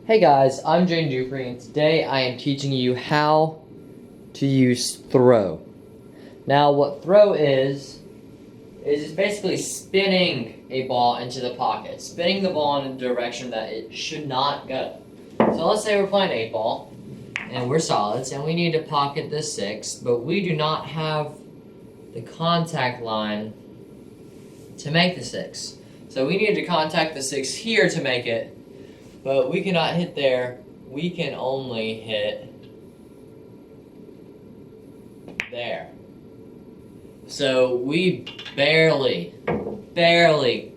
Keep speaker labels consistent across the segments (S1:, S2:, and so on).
S1: Hey guys, I'm Dupree, and today I am teaching you how to use throw. Now what throw is just basically spinning a ball into the pocket, spinning the ball in a direction that it should not go. So let's say we're playing 8-ball, and we're solids, and we need to pocket the 6, but we do not have the contact line to make the 6. So we need to contact the 6 here to make it, but we cannot hit there. We can only hit there. So we barely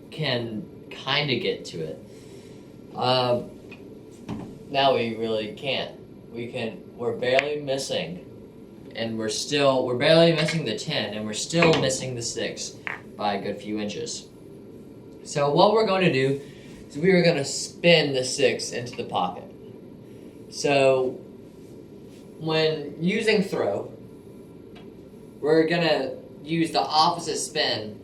S1: can kind of get to it. Now we really can't. We're barely missing, and we're barely missing the 10, and we're still missing the 6 by a good few inches. So what we're going to do is we are going to spin the 6 into the pocket. So when using throw, we're going to use the opposite spin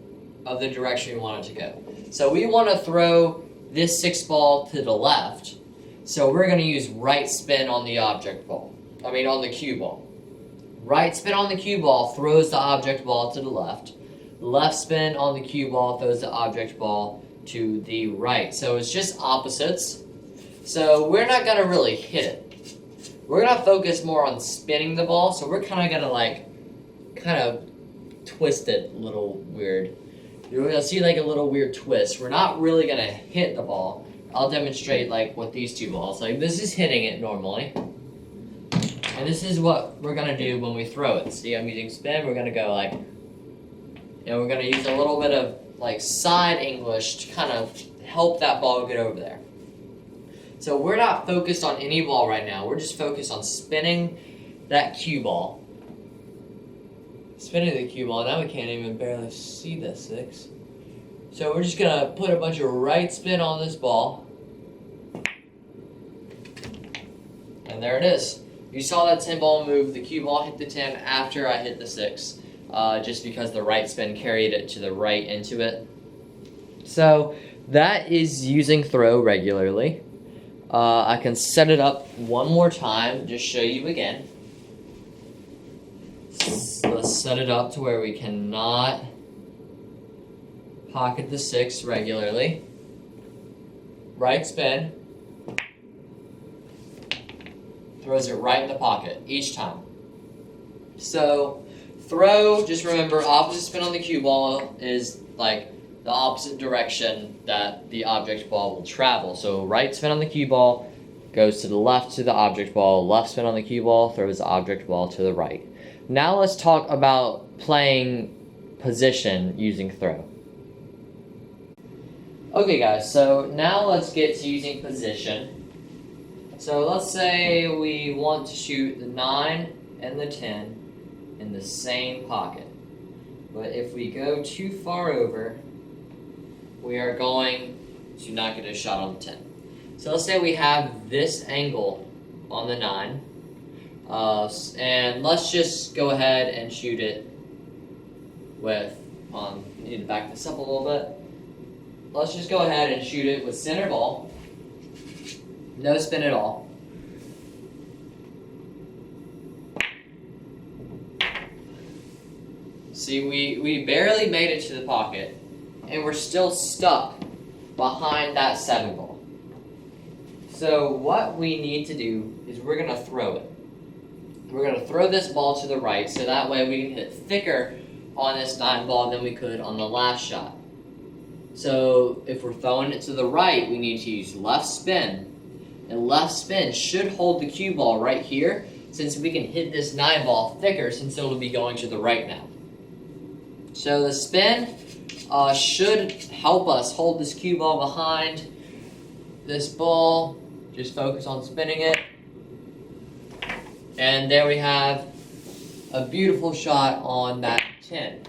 S1: of the direction we want it to go. So we want to throw this 6 ball to the left, so we're going to use right spin on the on the cue ball. Right spin on the cue ball throws the object ball to the left. Left spin on the cue ball throws the object ball to the right. So it's just opposites. So we're not going to really hit it. We're going to focus more on spinning the ball. So we're kind of going to twist it a little weird. You're going to see like a little weird twist. We're not really going to hit the ball. I'll demonstrate like with these 2 balls. Like this is hitting it normally. And this is what we're going to do when we throw it. See, I'm using spin. We're going to go like, and we're going to use a little bit of like side English to kind of help that ball get over there. So we're not focused on any ball right now. We're just focused on spinning that cue ball. Spinning the cue ball. Now we can't even barely see the 6. So we're just going to put a bunch of right spin on this ball. And there it is. You saw that 10 ball move. The cue ball hit the 10 after I hit the 6. Just because the right spin carried it to the right into it. So that is using throw regularly. I can set it up one more time, just show you again. Let's set it up to where we cannot pocket the 6 regularly. Right spin. Throws it right in the pocket each time. So throw, just remember, opposite spin on the cue ball is like the opposite direction that the object ball will travel. So right spin on the cue ball goes to the left to the object ball. Left spin on the cue ball throws the object ball to the right. Now let's talk about playing position using throw. Okay guys, so now let's get to using position. So let's say we want to shoot the 9 and the 10 in the same pocket. But if we go too far over, we are going to not get a shot on the 10. So let's say we have this angle on the 9. And let's just go ahead and shoot it with, you need to back this up a little bit. Let's just go ahead and shoot it with center ball. No spin at all. See, we barely made it to the pocket, and we're still stuck behind that 7 ball. So what we need to do is we're going to throw it. We're going to throw this ball to the right, so that way we can hit thicker on this 9 ball than we could on the last shot. So if we're throwing it to the right, we need to use left spin. And left spin should hold the cue ball right here, since we can hit this 9 ball thicker, since it'll be going to the right now. So the spin should help us hold this cue ball behind this ball. Just focus on spinning it. And there we have a beautiful shot on that 10.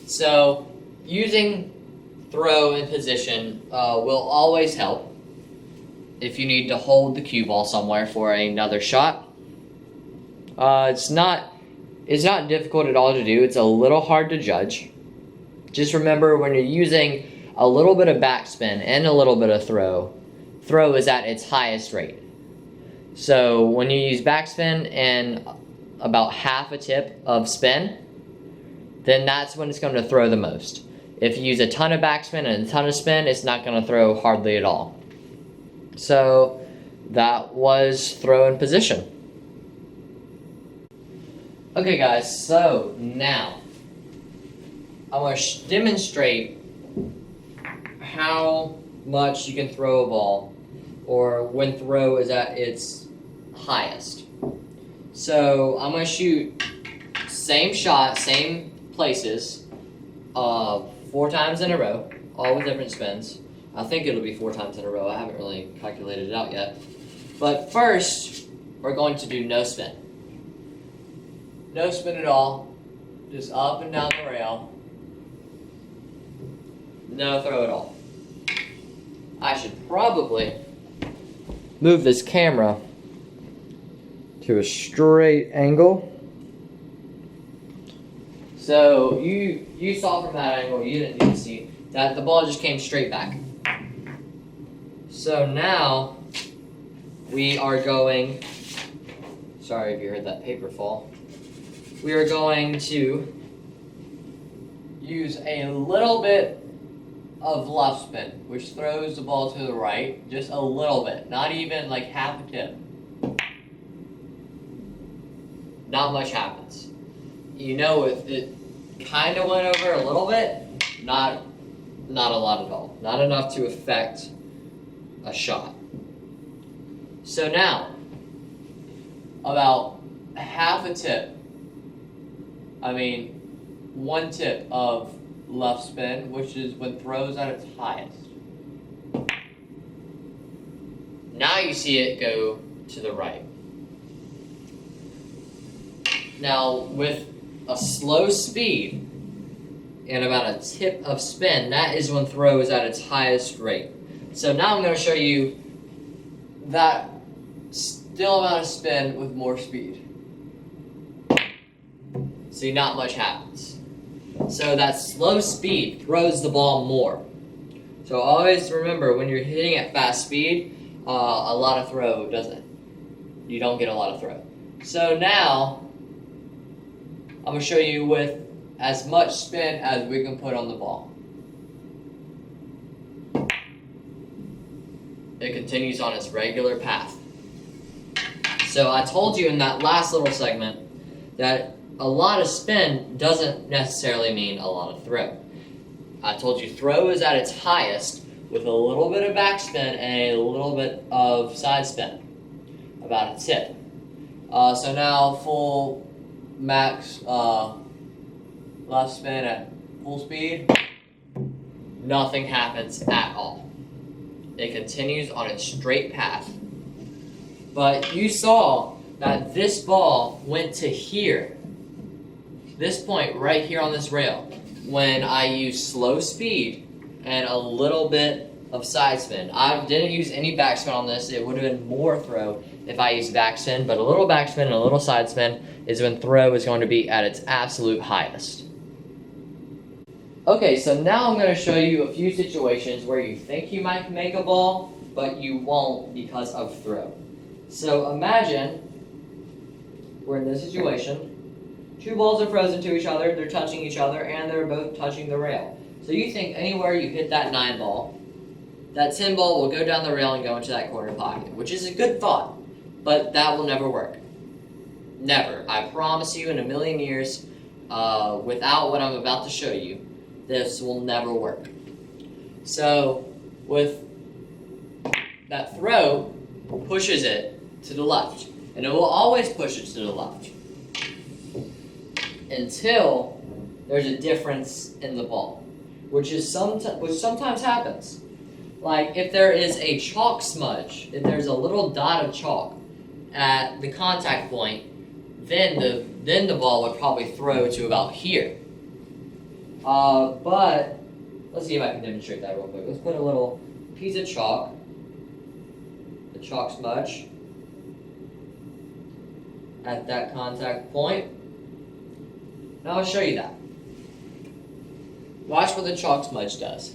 S1: So using throw in position will always help if you need to hold the cue ball somewhere for another shot. It's not difficult at all to do. It's a little hard to judge. Just remember, when you're using a little bit of backspin and a little bit of throw, throw is at its highest rate. So when you use backspin and about half a tip of spin, then that's when it's going to throw the most. If you use a ton of backspin and a ton of spin, it's not going to throw hardly at all. So that was throw in position. Okay guys, so now I want to demonstrate how much you can throw a ball, or when throw is at its highest. So I'm going to shoot same shot, same places, 4 times in a row, all with different spins. I think it'll be 4 times in a row. I haven't really calculated it out yet. But first, we're going to do no spin. No spin at all. Just up and down the rail. No throw at all. I should probably move this camera to a straight angle. So you saw from that angle, you didn't need to see, that the ball just came straight back. So now we are going, sorry if you heard that paper fall, we are going to use a little bit of left spin, which throws the ball to the right, just a little bit, not even like half a tip. Not much happens. You know, it kind of went over a little bit, not a lot at all. Not enough to affect a shot. So now, about half a tip, 1 tip of left spin, which is when throws at its highest. Now you see it go to the right. Now with a slow speed and about a tip of spin, that is when throw is at its highest rate. So now I'm going to show you that still amount of spin with more speed. See, not much happens. So that slow speed throws the ball more. So always remember, when you're hitting at fast speed, a lot of throw doesn't. You don't get a lot of throw. So now, I'm going to show you with as much spin as we can put on the ball. It continues on its regular path. So I told you in that last little segment that a lot of spin doesn't necessarily mean a lot of throw. I told you throw is at its highest with a little bit of backspin and a little bit of side spin, about a tip. So now full max left spin at full speed, nothing happens at all. It continues on its straight path. But you saw that this ball went to here, this point right here on this rail, when I used slow speed and a little bit of side spin. I didn't use any backspin on this. It would have been more throw if I used backspin, but a little backspin and a little side spin is when throw is going to be at its absolute highest. Okay, so now I'm going to show you a few situations where you think you might make a ball, but you won't because of throw. So imagine we're in this situation. 2 balls are frozen to each other, they're touching each other, and they're both touching the rail. So you think anywhere you hit that 9 ball, that 10 ball will go down the rail and go into that corner pocket, which is a good thought, but that will never work. Never. I promise you, in a million years, without what I'm about to show you, this will never work. So with that throw, pushes it to the left, and it will always push it to the left until there's a difference in the ball, which sometimes happens. Like if there is a chalk smudge, if there's a little dot of chalk at the contact point, then the ball would probably throw to about here. But let's see if I can demonstrate that real quick. Let's put a little piece of chalk, the chalk smudge, at that contact point. Now I'll show you that. Watch what the chalk smudge does.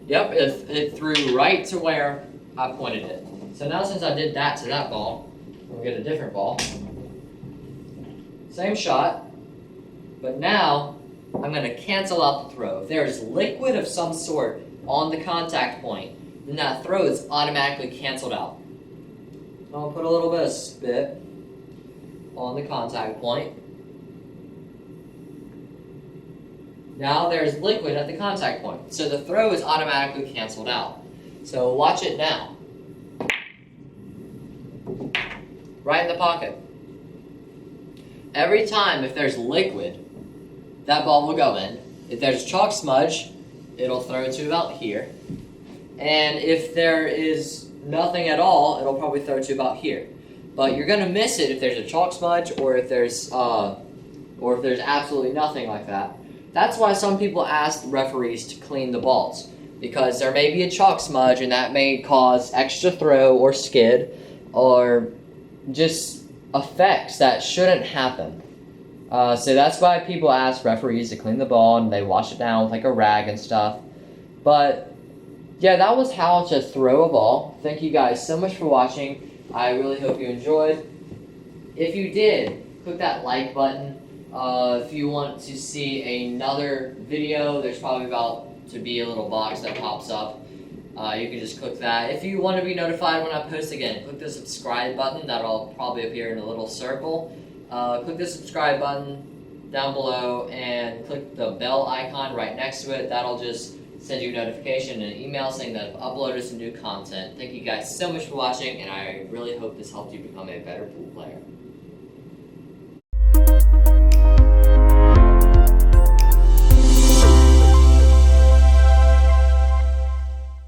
S1: Yep, it threw right to where I pointed it. So now since I did that to that ball, we'll get a different ball. Same shot, but now I'm going to cancel out the throw. If there's liquid of some sort on the contact point, then that throw is automatically canceled out. I'll put a little bit of spit on the contact point. Now there's liquid at the contact point, so the throw is automatically canceled out. So watch it now. Right in the pocket. Every time if there's liquid, that ball will go in. If there's chalk smudge, it'll throw to about here. And if there is nothing at all, it'll probably throw to about here. But you're gonna miss it if there's a chalk smudge or if there's absolutely nothing like that. That's why some people ask referees to clean the balls, because there may be a chalk smudge and that may cause extra throw or skid or just effects that shouldn't happen. So that's why people ask referees to clean the ball and they wash it down with like a rag and stuff. But yeah, that was how to throw a ball. Thank you guys so much for watching. I really hope you enjoyed. If you did, click that like button. If you want to see another video, there's probably about to be a little box that pops up. You can just click that. If you want to be notified when I post again, click the subscribe button. That'll probably appear in a little circle. Click the subscribe button down below and click the bell icon right next to it. That'll just send you a notification and an email saying that I've uploaded some new content. Thank you guys so much for watching, and I really hope this helped you become a better pool player.